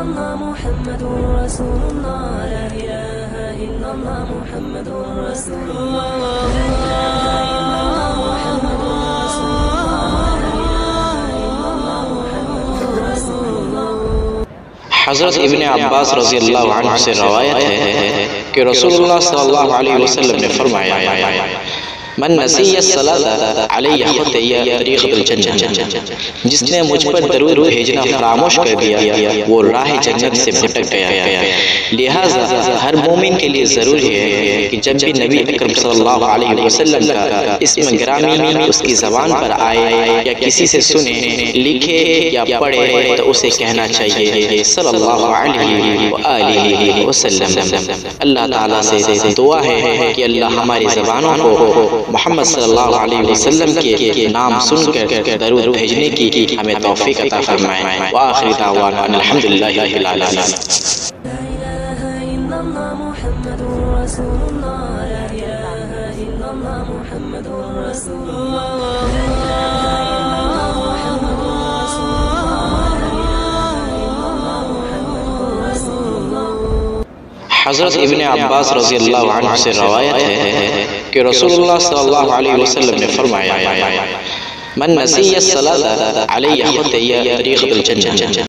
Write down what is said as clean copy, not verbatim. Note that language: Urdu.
الله محمد رسول الله لا إله إلا الله محمد رسول الله لا إله إلا الله محمد رسول الله لا إله إلا الله محمد رسول الله۔ حضرت ابن عباس رضی اللہ عنہ سے روایت ہے کہ رسول اللہ صلی اللہ علیہ وسلم نے فرمایا من نسی الصلاۃ علی خطی طریق الجنہ، جس نے مجھ پر درود بھیجنا فراموش کر دیا وہ راہ جنت سے بھٹک گیا۔ لہٰذا ہر مومن کے لیے ضروری ہے کہ جب بھی نبی اکرم صلی اللہ علیہ وسلم کا اسم گرامی اس کی زبان پر آئے یا کسی سے سنے، لکھے یا پڑھے تو اسے کہنا چاہیے صلی اللہ علیہ وآلہ وسلم۔ اللہ تعالیٰ سے دعا ہے کہ اللہ ہماری زبانوں کو محمد صلی اللہ علیہ وسلم کے نام سن کر درود بھیجنے کی ہمیں توفیق عطا فرمائے۔ وآخر دعوانا الحمدللہ رب العالمین۔ لا إله إلا الله محمد رسول الله لا إله إلا الله محمد رسول الله لا إله إلا الله محمد رسول الله لا إله إلا الله محمد رسول الله۔ حضرت ابن عباس رضی اللہ عنہ سے روایت ہے کہ رسول اللہ صلی اللہ علیہ وسلم نے فرمایا من نسی الصلاۃ علی خطی طریق الجنہ،